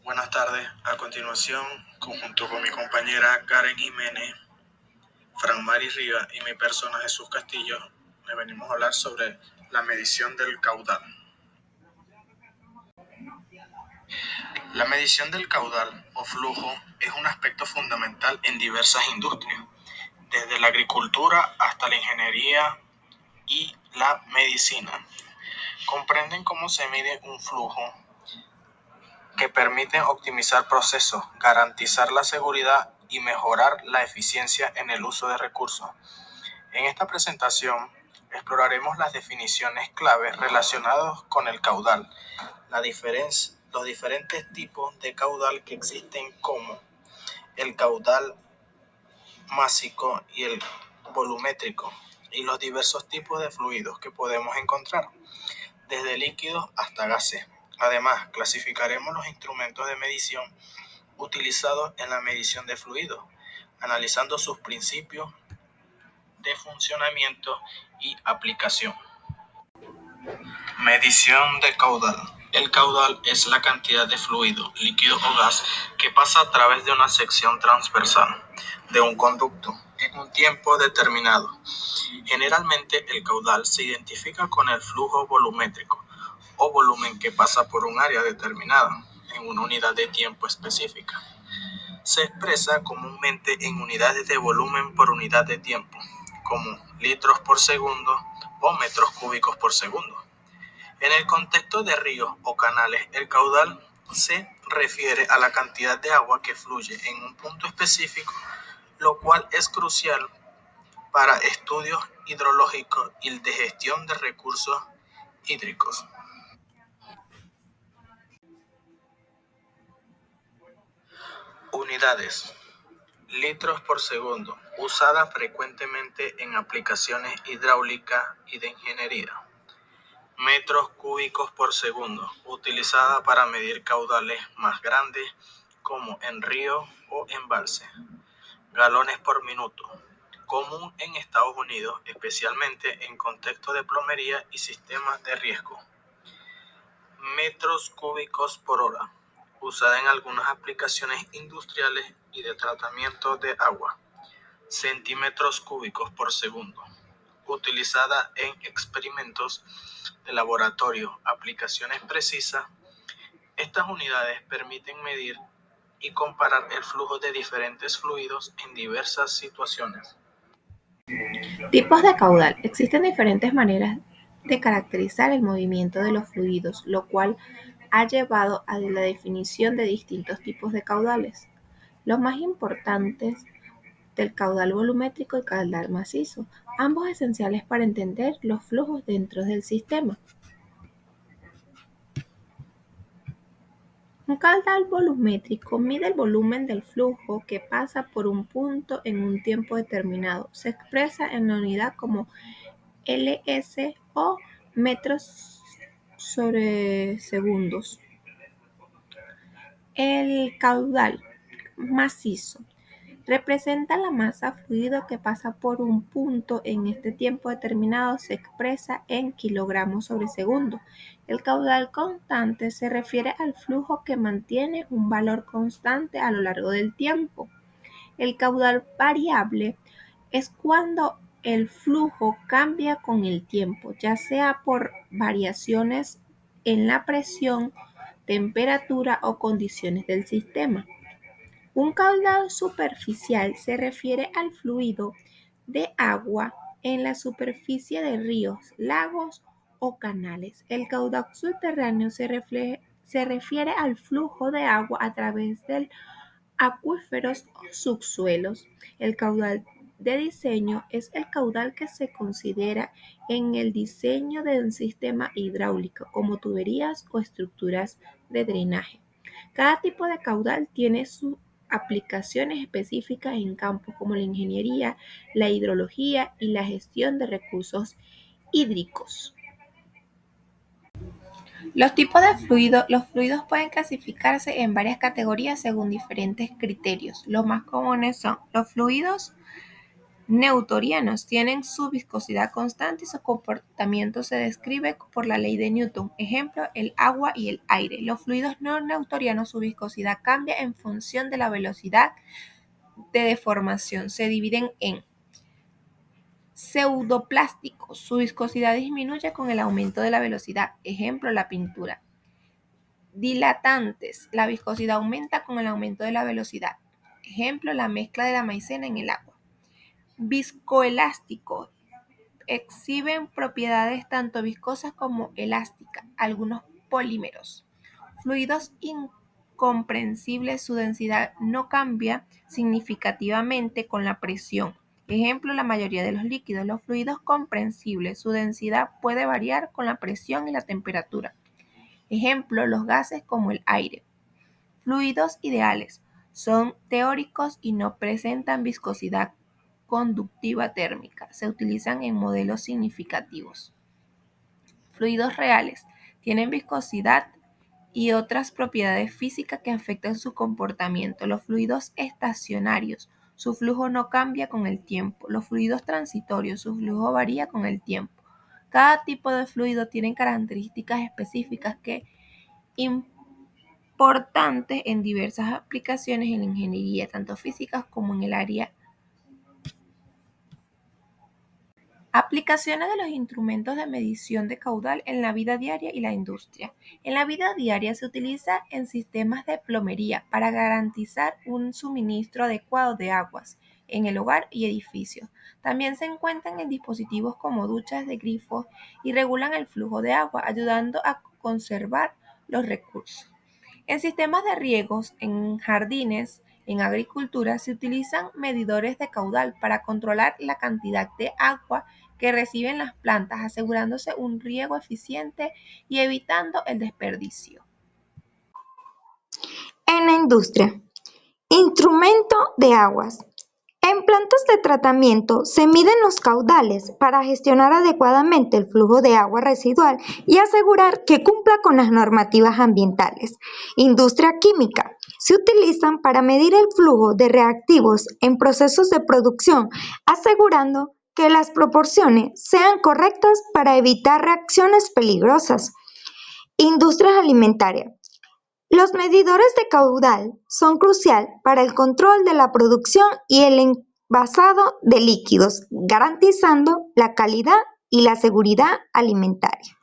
Buenas tardes. A continuación, junto con mi compañera Karen Jiménez, Fran Mari Riva y mi persona Jesús Castillo, le venimos a hablar sobre la medición del caudal. La medición del caudal o flujo es un aspecto fundamental en diversas industrias, desde la agricultura hasta la ingeniería y la medicina. Comprenden cómo se mide un flujo que permite optimizar procesos, garantizar la seguridad y mejorar la eficiencia en el uso de recursos. En esta presentación exploraremos las definiciones claves relacionadas con el caudal, los diferentes tipos de caudal que existen, como el caudal másico y el volumétrico, y los diversos tipos de fluidos que podemos encontrar, desde líquidos hasta gases. Además, clasificaremos los instrumentos de medición utilizados en la medición de fluidos, analizando sus principios de funcionamiento y aplicación. Medición de caudal. El caudal es la cantidad de fluido, líquido o gas que pasa a través de una sección transversal de un conducto en un tiempo determinado. Generalmente el caudal se identifica con el flujo volumétrico o volumen que pasa por un área determinada en una unidad de tiempo específica. Se expresa comúnmente en unidades de volumen por unidad de tiempo, como litros por segundo o metros cúbicos por segundo. En el contexto de ríos o canales, el caudal se refiere a la cantidad de agua que fluye en un punto específico, lo cual es crucial para estudios hidrológicos y de gestión de recursos hídricos. Unidades. Litros por segundo, usada frecuentemente en aplicaciones hidráulicas y de ingeniería. Metros cúbicos por segundo, utilizada para medir caudales más grandes como en ríos o embalses. Galones por minuto, común en Estados Unidos, especialmente en contextos de plomería y sistemas de riesgo. Metros cúbicos por hora, usada en algunas aplicaciones industriales y de tratamiento de agua. Centímetros cúbicos por segundo, utilizada en experimentos de laboratorio, aplicaciones precisas. Estas unidades permiten medir y comparar el flujo de diferentes fluidos en diversas situaciones. Tipos de caudal. Existen diferentes maneras de caracterizar el movimiento de los fluidos, lo cual ha llevado a la definición de distintos tipos de caudales. Los más importantes del caudal volumétrico y caudal macizo, ambos esenciales para entender los flujos dentro del sistema. Un caudal volumétrico mide el volumen del flujo que pasa por un punto en un tiempo determinado. Se expresa en la unidad como ls o metros sobre segundos. El caudal macizo representa la masa fluido que pasa por un punto en este tiempo determinado. Se expresa en kilogramos sobre segundo. El caudal constante se refiere al flujo que mantiene un valor constante a lo largo del tiempo. El caudal variable es cuando el flujo cambia con el tiempo, ya sea por variaciones en la presión, temperatura o condiciones del sistema. Un caudal superficial se refiere al fluido de agua en la superficie de ríos, lagos o canales. El caudal subterráneo se refiere al flujo de agua a través de acuíferos o subsuelos. El caudal de diseño es el caudal que se considera en el diseño de un sistema hidráulico, como tuberías o estructuras de drenaje. Cada tipo de caudal tiene sus aplicaciones específicas en campos como la ingeniería, la hidrología y la gestión de recursos hídricos. Los tipos de fluidos. Los fluidos pueden clasificarse en varias categorías según diferentes criterios. Los más comunes son los fluidos newtonianos tienen su viscosidad constante y su comportamiento se describe por la ley de Newton. Ejemplo, el agua y el aire. Los fluidos no newtonianos, su viscosidad cambia en función de la velocidad de deformación. Se dividen en pseudoplásticos. Su viscosidad disminuye con el aumento de la velocidad. Ejemplo, la pintura. Dilatantes. La viscosidad aumenta con el aumento de la velocidad. Ejemplo, la mezcla de la maicena en el agua. Viscoelásticos. Exhiben propiedades tanto viscosas como elásticas. Algunos polímeros. Fluidos incomprensibles. Su densidad no cambia significativamente con la presión. Ejemplo, la mayoría de los líquidos. Los fluidos comprensibles. Su densidad puede variar con la presión y la temperatura. Ejemplo, los gases como el aire. Fluidos ideales. Son teóricos y no presentan viscosidad conductiva térmica. Se utilizan en modelos significativos. Fluidos reales. Tienen viscosidad y otras propiedades físicas que afectan su comportamiento. Los fluidos estacionarios. Su flujo no cambia con el tiempo. Los fluidos transitorios. Su flujo varía con el tiempo. Cada tipo de fluido tiene características específicas que importantes en diversas aplicaciones en la ingeniería, tanto físicas como en el área. Aplicaciones de los instrumentos de medición de caudal en la vida diaria y la industria. En la vida diaria se utiliza en sistemas de plomería para garantizar un suministro adecuado de aguas en el hogar y edificios. También se encuentran en dispositivos como duchas de grifo y regulan el flujo de agua, ayudando a conservar los recursos. En sistemas de riegos, en jardines, en agricultura, se utilizan medidores de caudal para controlar la cantidad de agua que reciben las plantas, asegurándose un riego eficiente y evitando el desperdicio. En la industria, instrumento de aguas. En plantas de tratamiento se miden los caudales para gestionar adecuadamente el flujo de agua residual y asegurar que cumpla con las normativas ambientales. Industria química. Se utilizan para medir el flujo de reactivos en procesos de producción, asegurando que las proporciones sean correctas para evitar reacciones peligrosas. Industrias alimentarias. Los medidores de caudal son crucial para el control de la producción y el envasado de líquidos, garantizando la calidad y la seguridad alimentaria.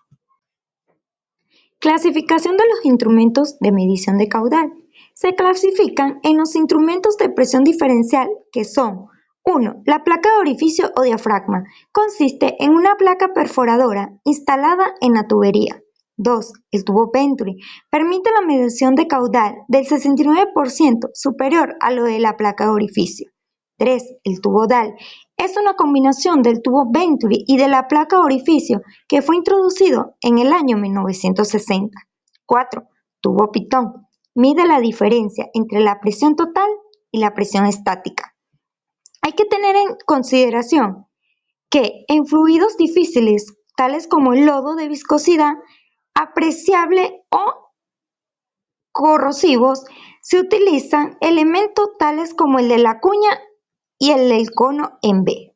Clasificación de los instrumentos de medición de caudal. Se clasifican en los instrumentos de presión diferencial que son 1. La placa de orificio o diafragma. Consiste en una placa perforadora instalada en la tubería. 2. El tubo Venturi. Permite la medición de caudal del 69% superior a lo de la placa de orificio. 3. El tubo DAL. Es una combinación del tubo Venturi y de la placa de orificio que fue introducido en el año 1960. 4. Tubo Pitón. Mide la diferencia entre la presión total y la presión estática. Hay que tener en consideración que en fluidos difíciles, tales como el lodo de viscosidad apreciable o corrosivos, se utilizan elementos tales como el de la cuña y el del cono en B.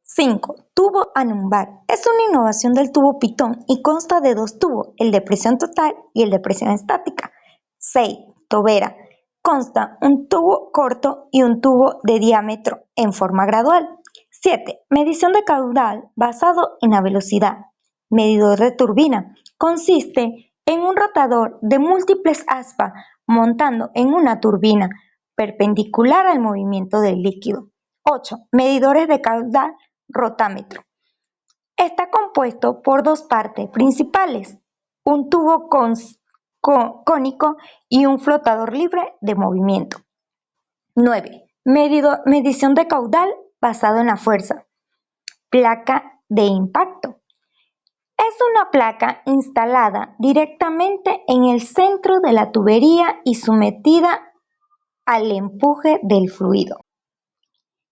5. Tubo anumbar. Es una innovación del tubo Pitón y consta de dos tubos, el de presión total y el de presión estática. 6. Tobera. Consta un tubo corto y un tubo de diámetro en forma gradual. 7. Medición de caudal basado en la velocidad. Medidor de turbina. Consiste en un rotador de múltiples aspas montando en una turbina perpendicular al movimiento del líquido. 8. Medidores de caudal rotámetro. Está compuesto por dos partes principales, un tubo cónico y un flotador libre de movimiento. 9. Medición de caudal basado en la fuerza. Placa de impacto. Es una placa instalada directamente en el centro de la tubería y sometida al empuje del fluido.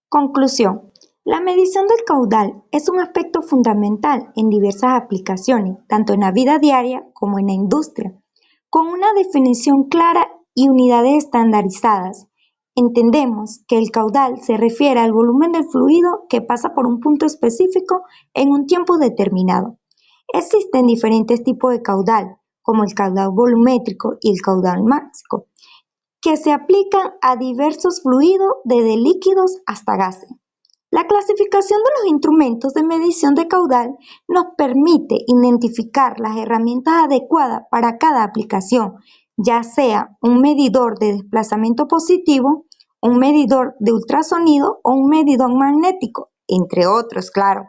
Conclusión. La medición del caudal es un aspecto fundamental en diversas aplicaciones, tanto en la vida diaria como en la industria, con una definición clara y unidades estandarizadas. entendemos que el caudal se refiere al volumen del fluido que pasa por un punto específico en un tiempo determinado. Existen diferentes tipos de caudal, como el caudal volumétrico y el caudal máxico, que se aplican a diversos fluidos, desde líquidos hasta gases. La clasificación de los instrumentos de medición de caudal nos permite identificar las herramientas adecuadas para cada aplicación, ya sea un medidor de desplazamiento positivo, un medidor de ultrasonido o un medidor magnético, entre otros, claro.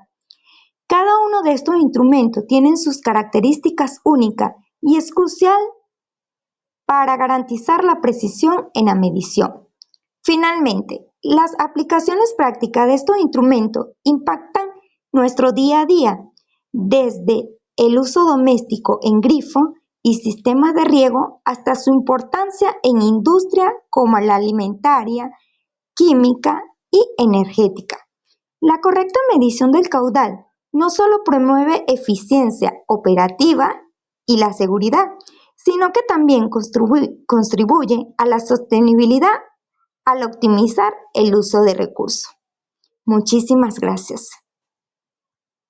Cada uno de estos instrumentos tiene sus características únicas y es crucial para garantizar la precisión en la medición. Finalmente, las aplicaciones prácticas de estos instrumentos impactan nuestro día a día, desde el uso doméstico en grifo y sistemas de riego hasta su importancia en industria como la alimentaria, química y energética. La correcta medición del caudal no solo promueve eficiencia operativa y la seguridad, sino que también contribuye a la sostenibilidad al optimizar el uso de recursos. Muchísimas gracias.